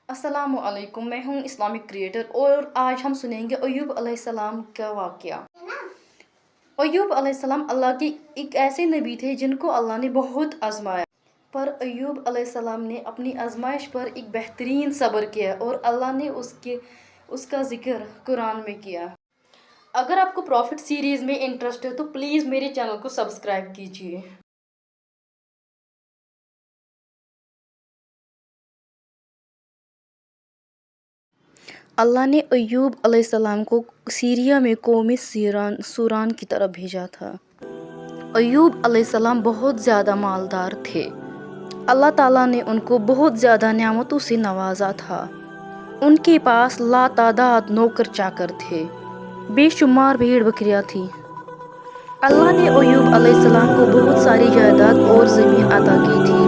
अस्सलामु अलैकुम, मैं हूँ इस्लामिक क्रिएटर और आज हम सुनेंगे अय्यूब अलैहिस्सलाम का वाक़या। अय्यूब अलैहिस्सलाम अल्लाह के एक ऐसे नबी थे जिनको अल्लाह ने बहुत आजमाया, पर अय्यूब अलैहिस्सलाम ने अपनी आजमाइश पर एक बेहतरीन सब्र किया और अल्लाह ने उसका ज़िक्र कुरान में किया। अगर आपको प्रॉफिट सीरीज़ में इंटरेस्ट है तो प्लीज़ मेरे चैनल को सब्सक्राइब कीजिए। अल्लाह ने अय्यूब अलैहिस्सलाम को सीरिया में कौम सूरान की तरफ भेजा था। अय्यूब अलैहिस्सलाम बहुत ज़्यादा मालदार थे। अल्लाह ताला ने उनको बहुत ज़्यादा नेमतों से नवाजा था। उनके पास लातादाद नौकर चाकर थे, बेशुमार भेड़ बकरियां थी। अल्लाह ने अय्यूब अलैहिस्सलाम को बहुत सारी जायदाद और ज़मीन अता की थी।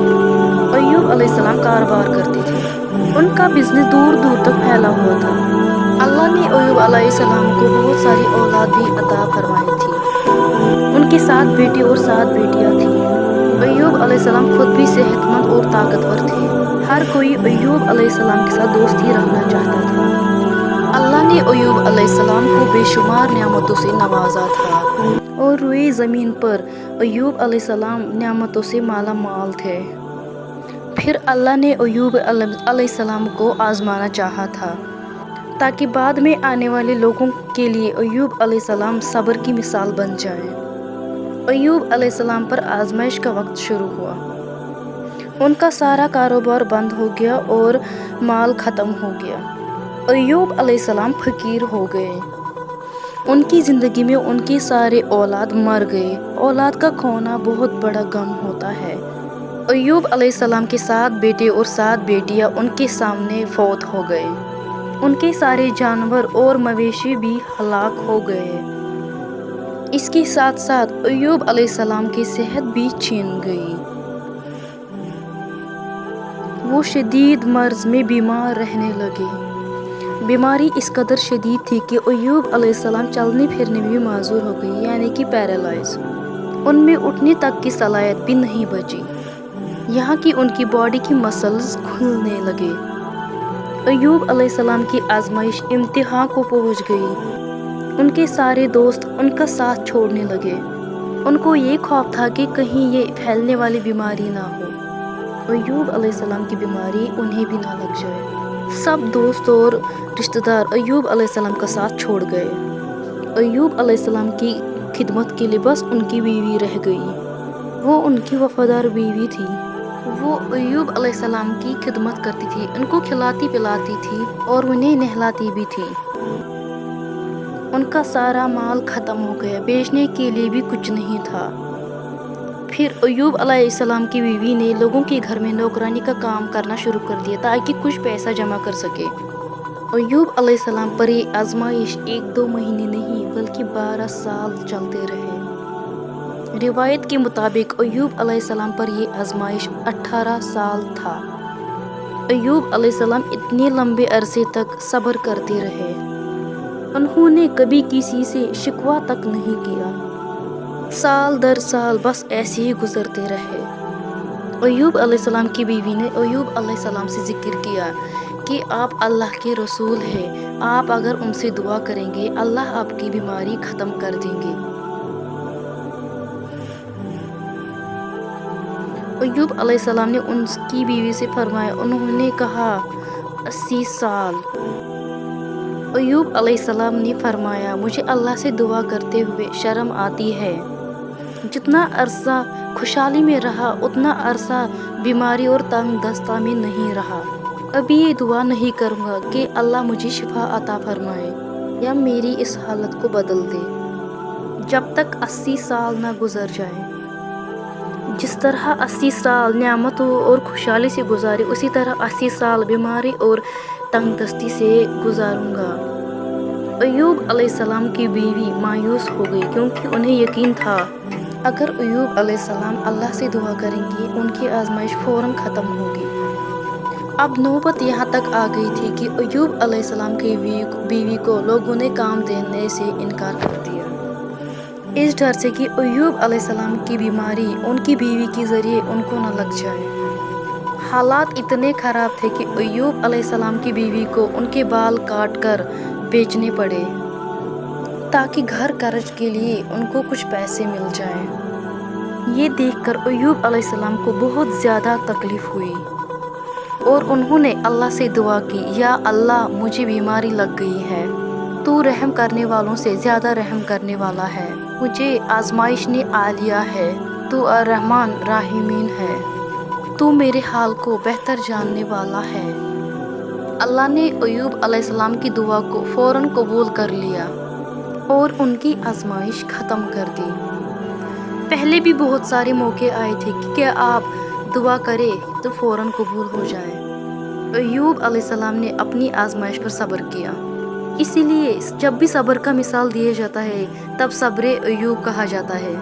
अय्यूब अलैहिस्सलाम कारोबार करते थे, उनका बिजनेस दूर दूर तक फैला हुआ था। अल्लाह ने अय्यूब अलैहिस्सलाम को बहुत सारी औलाद भी अता फरमाई थी। उनके 7 बेटे और 7 बेटियां थीं। अय्यूब अलैहिस्सलाम खुद भी सेहतमंद और ताकतवर थे। हर कोई अय्यूब अलैहिस्सलाम के साथ दोस्ती रखना चाहता था। अल्लाह ने अय्यूब अलैहिस्सलाम को बेशुमार नेमतों से नवाजा था और रुई ज़मीन पर अय्यूब अलैहिस्सलाम नेमतों से माला माल थे। फिर अल्लाह ने अय्यूब अलैहिस्सलाम को आजमाना चाहा था ताकि बाद में आने वाले लोगों के लिए अय्यूब अलैहिस्सलाम सब्र की मिसाल बन जाए। अय्यूब अलैहिस्सलाम पर आजमाइश का वक्त शुरू हुआ। उनका सारा कारोबार बंद हो गया और माल ख़त्म हो गया। अय्यूब अलैहिस्सलाम फ़कीर हो गए। उनकी ज़िंदगी में उनके सारे औलाद मर गए। औलाद का खोना बहुत बड़ा गम होता है। अय्यूब अलैहिस्सलाम के 7 बेटे और 7 बेटियां उनके सामने फौत हो गए। उनके सारे जानवर और मवेशी भी हलाक हो गए। इसके साथ साथ अय्यूब अलैहिस्सलाम की सेहत भी छीन गई। वो शदीद मर्ज में बीमार रहने लगे। बीमारी इस कदर शदीद थी कि अय्यूब अलैहिस्सलाम चलने फिरने में भी माजूर हो गई, यानी कि पैरालाइज। उनमें उठने तक की सलाहियत भी नहीं बची, यहाँ की उनकी बॉडी की मसल्स खुलने लगे। अय्यूब अलैहिस्सलाम की आजमाइश इम्तिहा को पहुँच गई। उनके सारे दोस्त उनका साथ छोड़ने लगे। उनको ये खौफ था कि कहीं ये फैलने वाली बीमारी ना हो, अय्यूब अलैहिस्सलाम की बीमारी उन्हें भी ना लग जाए। सब दोस्त और रिश्तेदार अय्यूब अलैहिस्सलाम का साथ छोड़ गए। अय्यूब अलैहिस्सलाम की खिदमत के लिए बस उनकी बीवी रह गई। वो उनकी वफादार बीवी थी। वो अय्यूब अलैहिस्सलाम की खिदमत करती थी, उनको खिलाती पिलाती थी और उन्हें नहलाती भी थी। उनका सारा माल ख़त्म हो गया, बेचने के लिए भी कुछ नहीं था। फिर अय्यूब अलैहिस्सलाम की बीवी ने लोगों के घर में नौकरानी का काम करना शुरू कर दिया ताकि कुछ पैसा जमा कर सके। अय्यूब अलैहिस्सलाम पर ये आजमाइश 1-2 महीने नहीं बल्कि 12 साल चलते रहे। रिवायत के मुताबिक अय्यूब अलैहिस्सलाम पर ये आजमाइश 18 साल था। अय्यूब अलैहिस्सलाम इतने लंबे अरसे तक सब्र करते रहे। उन्होंने कभी किसी से शिकवा तक नहीं किया। साल दर साल बस ऐसे ही गुजरते रहे। अय्यूब अलैहिस्सलाम की बीवी ने अय्यूब अलैहिस्सलाम से जिक्र किया कि आप अल्लाह के रसूल हैं, आप अगर उनसे दुआ करेंगे अल्लाह आपकी बीमारी ख़त्म कर देंगे। अय्यूब अलैहिस्सलाम ने उनकी बीवी से फरमाया, उन्होंने कहा 80 साल। अय्यूब अलैहिस्सलाम ने फरमाया, मुझे अल्लाह से दुआ करते हुए शर्म आती है। जितना अरसा खुशहाली में रहा उतना अरसा बीमारी और तंग दस्ता में नहीं रहा। अभी ये दुआ नहीं करूँगा कि अल्लाह मुझे शिफा अता फरमाए या मेरी इस हालत को बदल दे, जब तक 80 साल ना गुजर जाए। जिस तरह 80 साल नेमतों और खुशहाली से गुजारे, उसी तरह 80 साल बीमारी और तंगदस्ती से गुजारूंगा। अय्यूब अलैहिस्सलाम की बीवी मायूस हो गई क्योंकि उन्हें यकीन था अगर अय्यूब अलैहिस्सलाम अल्लाह से दुआ करेंगे उनकी आजमाइश फ़ौरन ख़त्म होगी। अब नौबत यहाँ तक आ गई थी कि अय्यूब अलैहिस्सलाम की बीवी को लोगों ने काम देने से इनकार कर दिया, इस डर से कि अय्यूब अलैहिस्सलाम की बीमारी उनकी बीवी के ज़रिए उनको न लग जाए। हालात इतने ख़राब थे कि अय्यूब अलैहिस्सलाम की बीवी को उनके बाल काट कर बेचने पड़े ताकि घर खर्च के लिए उनको कुछ पैसे मिल जाएं। ये देखकर अय्यूब अलैहिस्सलाम को बहुत ज़्यादा तकलीफ़ हुई और उन्होंने अल्लाह से दुआ की, या अल्लाह मुझे बीमारी लग गई है, तू रहम करने वालों से ज़्यादा रहम करने वाला है, मुझे आजमाइश ने आ लिया है, तू अर्रहमान राहिमीन है, तू मेरे हाल को बेहतर जानने वाला है। अल्लाह ने अय्यूब अलैहिस्सलाम की दुआ को फ़ौरन कबूल कर लिया और उनकी आजमाइश ख़त्म कर दी। पहले भी बहुत सारे मौके आए थे कि क्या आप दुआ करें तो फ़ौरन कबूल हो जाए। अय्यूब अलैहिस्सलाम ने अपनी आजमाइश पर सब्र किया। इसीलिए जब भी सब्र का मिसाल दिया जाता है तब सब्र अय्यूब कहा जाता है।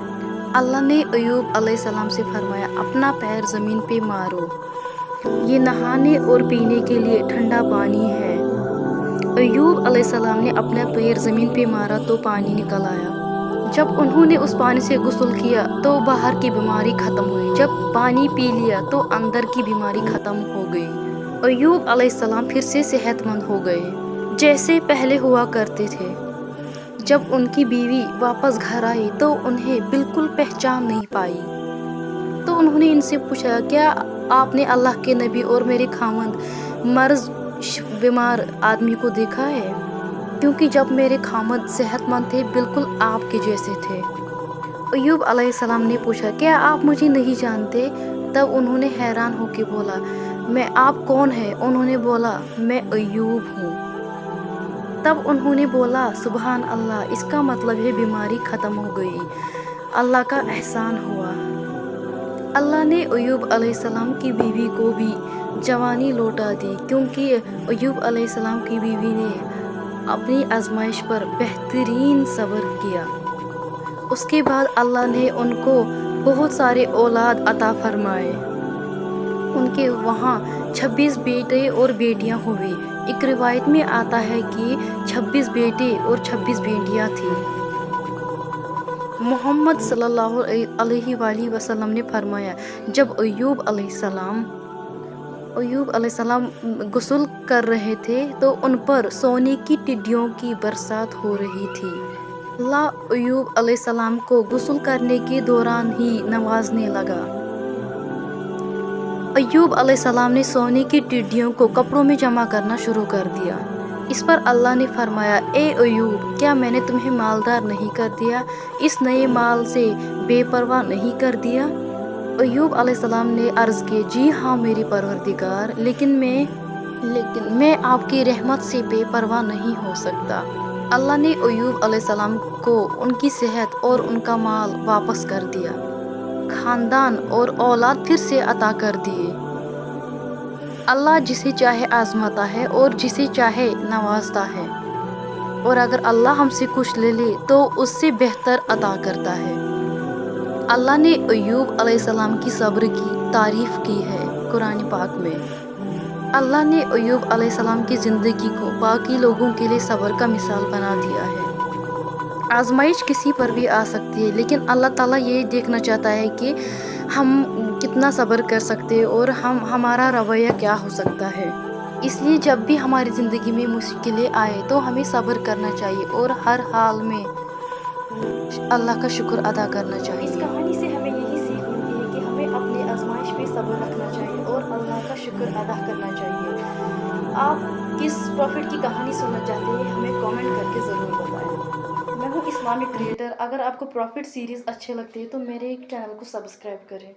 अल्लाह ने अय्यूब अलैहिस्सलाम से फरमाया, अपना पैर ज़मीन पे मारो, ये नहाने और पीने के लिए ठंडा पानी है। अय्यूब अलैहिस्सलाम ने अपना पैर ज़मीन पे मारा तो पानी निकल आया। जब उन्होंने उस पानी से गुस्ल किया तो बाहर की बीमारी ख़त्म हुई। जब पानी पी लिया तो अंदर की बीमारी ख़त्म हो गई। अय्यूब अलैहिस्सलाम फिर से सेहतमंद हो गए जैसे पहले हुआ करते थे। जब उनकी बीवी वापस घर आई तो उन्हें बिल्कुल पहचान नहीं पाई। तो उन्होंने इनसे पूछा, क्या आपने अल्लाह के नबी और मेरे खामद मर्ज बीमार आदमी को देखा है? क्योंकि जब मेरे खामद सेहतमंद थे बिल्कुल आपके जैसे थे। अय्यूब अलैहिस्सलाम ने पूछा, क्या आप मुझे नहीं जानते? तब उन्होंने हैरान होकर बोला, मैं आप कौन है? उन्होंने बोला, मैं अय्यूब हूँ। तब उन्होंने बोला, सुबहान अल्लाह, इसका मतलब है बीमारी ख़त्म हो गई, अल्लाह का एहसान हुआ। अल्लाह ने अय्यूब अलैहिस्सलाम की बीवी को भी जवानी लौटा दी, क्योंकि अय्यूब अलैहिस्सलाम की बीवी ने अपनी आजमाइश पर बेहतरीन सब्र किया। उसके बाद अल्लाह ने उनको बहुत सारे औलाद अता फरमाए। उनके वहाँ 26 बेटे और बेटियाँ हुई। एक रिवायत में आता है कि 26 बेटे और 26 बेटियाँ थीं। मोहम्मद सल्लल्लाहु अलैहि वसल्लम ने फरमाया, जब अय्यूब अलैहिस्सलाम गुस्ल कर रहे थे तो उन पर सोने की टिड्डियों की बरसात हो रही थी। अल्लाह अय्यूब अलैहिस्सलाम को गुस्ल करने के दौरान ही नवाजने लगा। अय्यूब अलैहिस्सलाम ने सोने की टिड्डियों को कपड़ों में जमा करना शुरू कर दिया। इस पर अल्लाह ने फरमाया, ए अय्यूब, क्या मैंने तुम्हें मालदार नहीं कर दिया? इस नए माल से बेपरवाह नहीं कर दिया? अय्यूब अलैहिस्सलाम ने अर्ज़ की, जी हाँ मेरी परवरदिगार, लेकिन मैं आपकी रहमत से बेपरवाह नहीं हो सकता। अल्लाह ने अय्यूब अलैहिस्सलाम को उनकी सेहत और उनका माल वापस कर दिया, खानदान और औलाद फिर से अता कर दिए। अल्लाह जिसे चाहे आजमाता है और जिसे चाहे नवाजता है, और अगर अल्लाह हमसे कुछ ले ले तो उससे बेहतर अता करता है। अल्लाह ने अय्यूब अलैहिस्सलाम की सब्र की तारीफ़ की है कुरान पाक में। अल्लाह ने अय्यूब अलैहिस्सलाम की ज़िंदगी को बाकी लोगों के लिए सब्र का मिसाल बना दिया है। आजमाइश किसी पर भी आ सकती है, लेकिन अल्लाह ताला ये देखना चाहता है कि हम कितना सब्र कर सकते हैं और हमारा रवैया क्या हो सकता है। इसलिए जब भी हमारी ज़िंदगी में मुश्किलें आए तो हमें सब्र करना चाहिए और हर हाल में अल्लाह का शुक्र अदा करना चाहिए। इस कहानी से हमें यही सीख मिलती है कि हमें अपनी आजमाइश पे सब्र रखना चाहिए और अल्लाह का शुक्र अदा करना चाहिए। आप किस प्रॉफिट की कहानी सुनना चाहते हैं हमें कमेंट करके ज़रूर बताएं। मैं हूँ इस्लामिक क्रिएटर। अगर आपको प्रॉफिट सीरीज़ अच्छे लगते हैं तो मेरे चैनल को सब्सक्राइब करें।